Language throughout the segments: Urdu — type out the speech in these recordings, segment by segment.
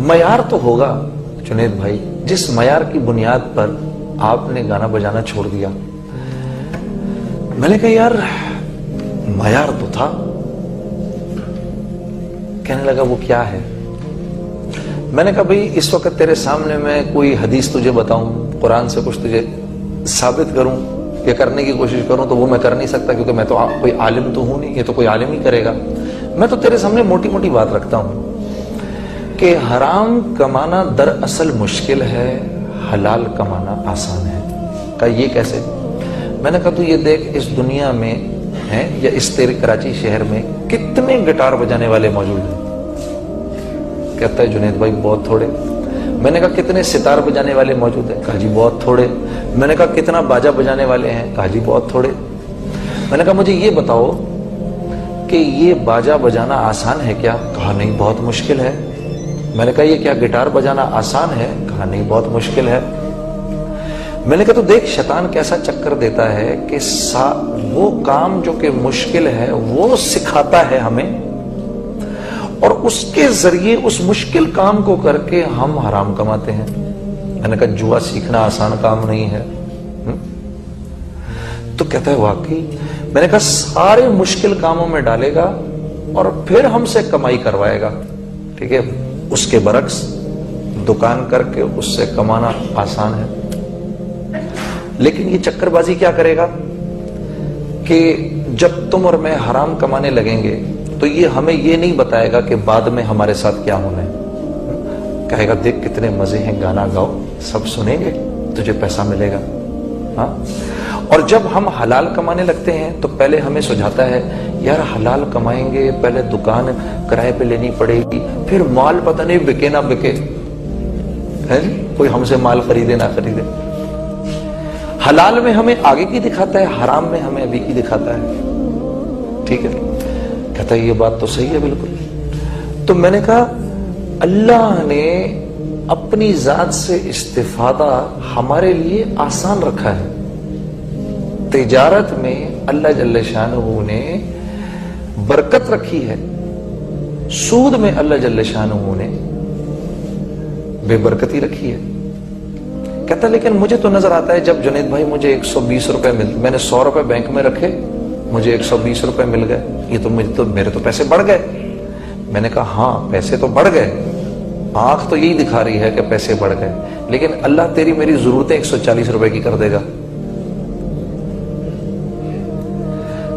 معیار تو ہوگا جنید بھائی، جس معیار کی بنیاد پر آپ نے گانا بجانا چھوڑ دیا۔ میں نے کہا یار معیار تو تھا۔ کہنے لگا وہ کیا ہے؟ میں نے کہا بھئی اس وقت تیرے سامنے میں کوئی حدیث تجھے بتاؤں، قرآن سے کچھ تجھے ثابت کروں یا کرنے کی کوشش کروں تو وہ میں کر نہیں سکتا، کیونکہ میں تو کوئی عالم تو ہوں نہیں، یہ تو کوئی عالم ہی کرے گا۔ میں تو تیرے سامنے موٹی موٹی بات رکھتا ہوں کہ حرام کمانا دراصل مشکل ہے، حلال کمانا آسان ہے۔ کہا یہ کیسے؟ میں نے کہا تو یہ دیکھ اس دنیا میں ہیں یا اس تیرے کراچی شہر میں کتنے گٹار بجانے والے موجود ہیں؟ کہتا ہے جنید بھائی بہت تھوڑے۔ میں نے کہا کتنے ستار بجانے والے موجود ہیں؟ کہا جی بہت تھوڑے۔ میں نے کہا کتنا باجا بجانے والے ہیں؟ کہا جی بہت تھوڑے۔ میں نے کہا مجھے یہ بتاؤ کہ یہ باجا بجانا آسان ہے کیا؟ کہا نہیں بہت مشکل ہے۔ میں نے کہا یہ کیا گٹار بجانا آسان ہے؟ کہا نہیں بہت مشکل ہے۔ میں نے کہا تو دیکھ شیطان کیسا چکر دیتا ہے کہ وہ کام جو کہ مشکل ہے وہ سکھاتا ہے ہمیں، اور اس کے ذریعے اس مشکل کام کو کر کے ہم حرام کماتے ہیں۔ میں نے کہا جوا سیکھنا آسان کام نہیں ہے۔ تو کہتا ہے واقعی؟ میں نے کہا سارے مشکل کاموں میں ڈالے گا اور پھر ہم سے کمائی کروائے گا، ٹھیک ہے؟ اس کے برعکس دکان کر کے اس سے کمانا آسان ہے، لیکن یہ چکر بازی کیا کرے گا کہ جب تم اور میں حرام کمانے لگیں گے تو یہ ہمیں یہ نہیں بتائے گا کہ بعد میں ہمارے ساتھ کیا ہونا ہے۔ کہے گا دیکھ کتنے مزے ہیں، گانا گاؤ، سب سنیں گے، تجھے پیسہ ملے گا۔ ہاں، اور جب ہم حلال کمانے لگتے ہیں تو پہلے ہمیں سجھاتا ہے یار حلال کمائیں گے، پہلے دکان کرائے پہ لینی پڑے گی، پھر مال پتہ نہیں بکے نہ بکے، ہے جی کوئی ہم سے مال خریدے نہ خریدے۔ حلال میں ہمیں آگے کی دکھاتا ہے، حرام میں ہمیں ابھی کی دکھاتا ہے، ٹھیک ہے؟ کہتا ہے یہ بات تو صحیح ہے بالکل۔ تو میں نے کہا اللہ نے اپنی ذات سے استفادہ ہمارے لیے آسان رکھا ہے۔ تجارت میں اللہ جل شانہ نے برکت رکھی ہے، سود میں اللہ جل شانہ نے بے برکتی رکھی ہے۔ کہتا لیکن مجھے تو نظر آتا ہے جب جنید بھائی مجھے 120 روپے میں نے 100 روپے بینک میں رکھے، مجھے 120 روپے مل گئے، یہ تو میرے تو پیسے بڑھ گئے۔ میں نے کہا ہاں پیسے تو بڑھ گئے، آنکھ تو یہی دکھا رہی ہے کہ پیسے بڑھ گئے، لیکن اللہ تیری میری ضرورتیں 140 روپے کی کر دے گا۔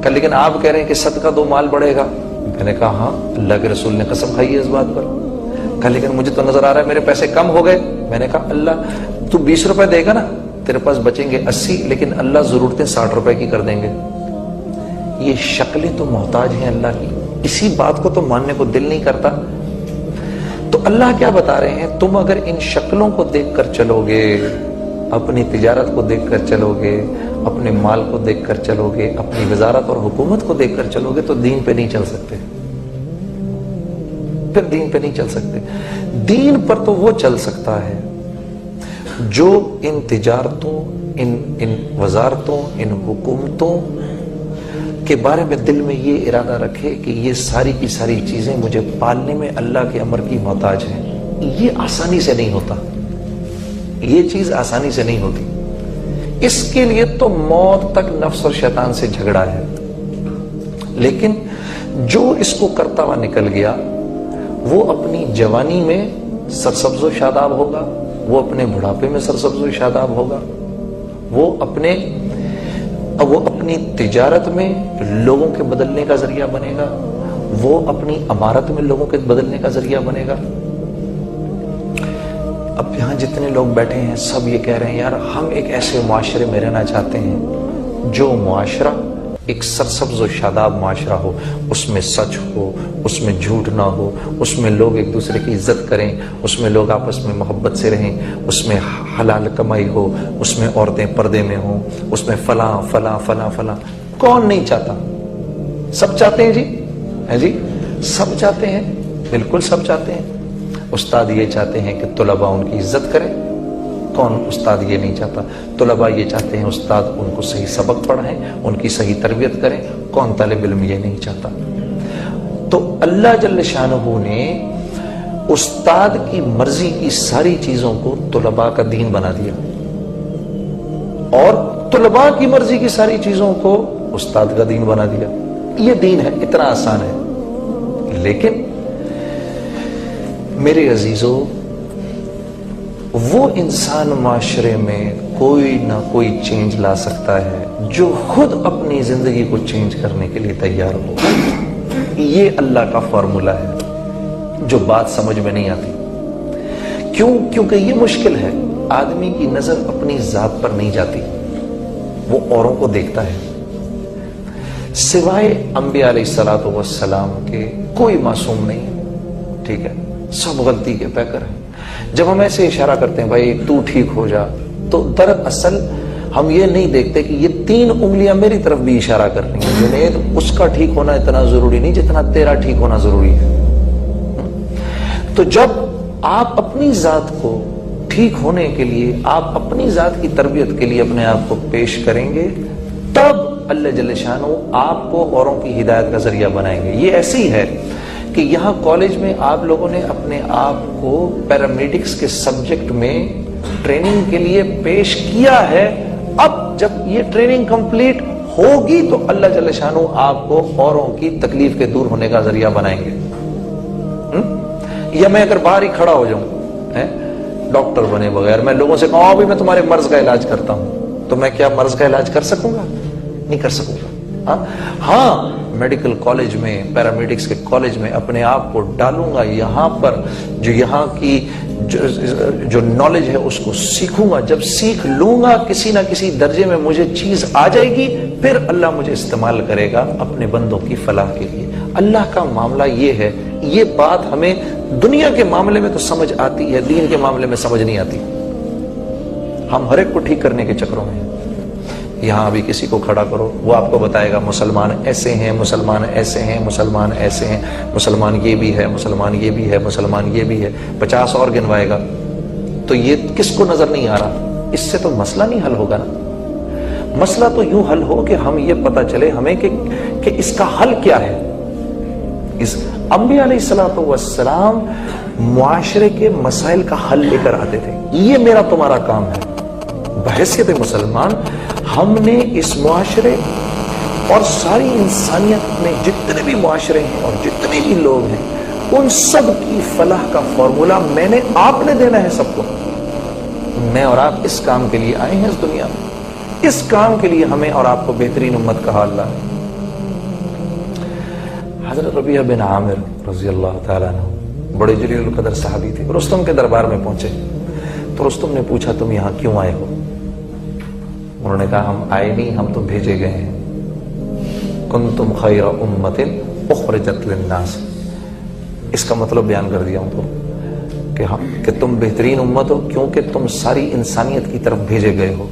کہ لیکن آپ کہہ رہے ہیں کہ صدقہ دو مال بڑھے گا۔ میں نے کہا ہاں اللہ کے رسول نے قسم کھائی ہے اس بات پر۔ کہ لیکن مجھے تو نظر آ رہا ہے میرے پیسے کم ہو گئے۔ میں نے کہا اللہ تو 20 روپے دے گا نا، تیرے پاس بچیں گے 80، لیکن اللہ ضرورتیں 60 روپے کی کر دیں گے۔ یہ شکلیں تو محتاج ہیں اللہ کی، اسی بات کو تو ماننے کو دل نہیں کرتا۔ تو اللہ کیا بتا رہے ہیں، تم اگر ان شکلوں کو دیکھ کر چلو گے، اپنی تجارت کو دیکھ کر چلو گے، اپنے مال کو دیکھ کر چلو گے، اپنی وزارت اور حکومت کو دیکھ کر چلو گے، تو دین پہ نہیں چل سکتے، پھر دین پہ نہیں چل سکتے۔ دین پر تو وہ چل سکتا ہے جو ان تجارتوں، ان وزارتوں، ان حکومتوں کے بارے میں دل میں یہ ارادہ رکھے کہ یہ ساری کی ساری چیزیں مجھے پالنے میں اللہ کے امر کی محتاج ہیں۔ یہ آسانی سے نہیں ہوتا، یہ چیز آسانی سے نہیں ہوتی۔ اس کے لیے تو موت تک نفس اور شیطان سے جھگڑا ہے، لیکن جو اس کو کرتا ہوا نکل گیا وہ اپنی جوانی میں سرسبز و شاداب ہوگا، وہ اپنے بڑھاپے میں سرسبز و شاداب ہوگا، وہ اپنی تجارت میں لوگوں کے بدلنے کا ذریعہ بنے گا، وہ اپنی عمارت میں لوگوں کے بدلنے کا ذریعہ بنے گا۔ اب یہاں جتنے لوگ بیٹھے ہیں سب یہ کہہ رہے ہیں یار ہم ایک ایسے معاشرے میں رہنا چاہتے ہیں جو معاشرہ ایک سرسبز و شاداب معاشرہ ہو، اس میں سچ ہو، اس میں جھوٹ نہ ہو، اس میں لوگ ایک دوسرے کی عزت کریں، اس میں لوگ آپس میں محبت سے رہیں، اس میں حلال کمائی ہو، اس میں عورتیں پردے میں ہوں، اس میں فلاں فلاں فلاں فلاں۔ کون نہیں چاہتا؟ سب چاہتے ہیں جی، ہے جی، سب چاہتے ہیں، بالکل سب چاہتے ہیں۔ استاد یہ چاہتے ہیں کہ طلباء ان کی عزت کریں، کون استاد یہ نہیں چاہتا؟ طلباء یہ چاہتے ہیں استاد ان کو صحیح سبق پڑھائیں، ان کی صحیح تربیت کریں، کون طالب علم یہ نہیں چاہتا؟ تو اللہ جل شانہ نے استاد کی مرضی کی ساری چیزوں کو طلباء کا دین بنا دیا، اور طلباء کی مرضی کی ساری چیزوں کو استاد کا دین بنا دیا۔ یہ دین ہے، اتنا آسان ہے۔ لیکن میرے عزیزو، وہ انسان معاشرے میں کوئی نہ کوئی چینج لا سکتا ہے جو خود اپنی زندگی کو چینج کرنے کے لیے تیار ہو۔ یہ اللہ کا فارمولا ہے جو بات سمجھ میں نہیں آتی۔ کیونکہ یہ مشکل ہے۔ آدمی کی نظر اپنی ذات پر نہیں جاتی، وہ اوروں کو دیکھتا ہے۔ سوائے انبیاء علیہ الصلوۃ والسلام کے کوئی معصوم نہیں ہے، ٹھیک ہے؟ سب غلطی کے پیکر ہیں۔ جب ہم ایسے اشارہ کرتے ہیں بھائی تو ٹھیک ہو جا، تو دراصل ہم یہ نہیں دیکھتے کہ یہ 3 انگلیاں میری طرف بھی اشارہ کر رہی ہیں۔ جنید، اس کا ٹھیک ہونا اتنا ضروری نہیں جتنا تیرا ٹھیک ہونا ضروری ہے۔ تو جب آپ اپنی ذات کو ٹھیک ہونے کے لیے، آپ اپنی ذات کی تربیت کے لیے اپنے آپ کو پیش کریں گے، تب اللہ جل شانہ آپ کو اوروں کی ہدایت کا ذریعہ بنائیں گے۔ یہ ایسے ہی ہے کہ یہاں کالج میں آپ لوگوں نے اپنے آپ کو پیرامیڈکس کے سبجیکٹ میں ٹریننگ کے لیے پیش کیا ہے۔ اب جب یہ ٹریننگ کمپلیٹ ہوگی تو اللہ جل شانہ آپ کو اوروں کی تکلیف کے دور ہونے کا ذریعہ بنائیں گے۔ یا میں اگر باہر ہی کھڑا ہو جاؤں، ڈاکٹر بنے بغیر میں لوگوں سے کہوں بھی میں تمہارے مرض کا علاج کرتا ہوں، تو میں کیا مرض کا علاج کر سکوں گا؟ نہیں کر سکوں گا۔ ہاں، میڈیکل کالج میں، پیرامیڈکس کے کالج میں اپنے آپ کو ڈالوں گا، یہاں پر جو یہاں کی جو نالج ہے اس کو سیکھوں گا۔ جب سیکھ لوں گا کسی نہ کسی درجے میں مجھے چیز آ جائے گی، پھر اللہ مجھے استعمال کرے گا اپنے بندوں کی فلاح کے لیے۔ اللہ کا معاملہ یہ ہے۔ یہ بات ہمیں دنیا کے معاملے میں تو سمجھ آتی ہے، دین کے معاملے میں سمجھ نہیں آتی۔ ہم ہر ایک کو ٹھیک کرنے کے چکروں میں ہیں۔ یہاں ابھی کسی کو کھڑا کرو، وہ آپ کو بتائے گا مسلمان ایسے ہیں، مسلمان ایسے ہیں، مسلمان ایسے ہیں، مسلمان یہ بھی ہے، مسلمان یہ بھی ہے، مسلمان یہ بھی ہے، 50 اور گنوائے گا۔ تو یہ کس کو نظر نہیں آ رہا؟ اس سے تو مسئلہ نہیں حل ہوگا نا۔ مسئلہ تو یوں حل ہو کہ ہم یہ پتہ چلے ہمیں کہ اس کا حل کیا ہے۔ اس انبیاء علیہ الصلوۃ والسلام معاشرے کے مسائل کا حل لے کر آتے تھے۔ یہ میرا تمہارا کام ہے۔ بحیثیت مسلمان ہم نے اس معاشرے اور ساری انسانیت میں جتنے بھی معاشرے ہیں اور جتنے بھی لوگ ہیں، ان سب کی فلاح کا فارمولا میں نے، آپ نے دینا ہے سب کو۔ میں اور آپ اس کام کے لیے آئے ہیں اس دنیا میں، اس کام کے لیے ہمیں اور آپ کو بہترین امت کہا اللہ نے۔ حضرت ربیعہ بن عامر رضی اللہ تعالیٰ عنہ بڑے جلیل القدر صحابی تھے، رستم کے دربار میں پہنچے تو رستم نے پوچھا تم یہاں کیوں آئے ہو؟ انہوں نے کہا ہم آئے نہیں، ہم تو بھیجے گئے ہیں۔ کنتم خیر امت اخرجت للناس، اس کا مطلب بیان کر دیا ہوں تو کہ تم بہترین امت ہو کیونکہ تم ساری انسانیت کی طرف بھیجے گئے ہو۔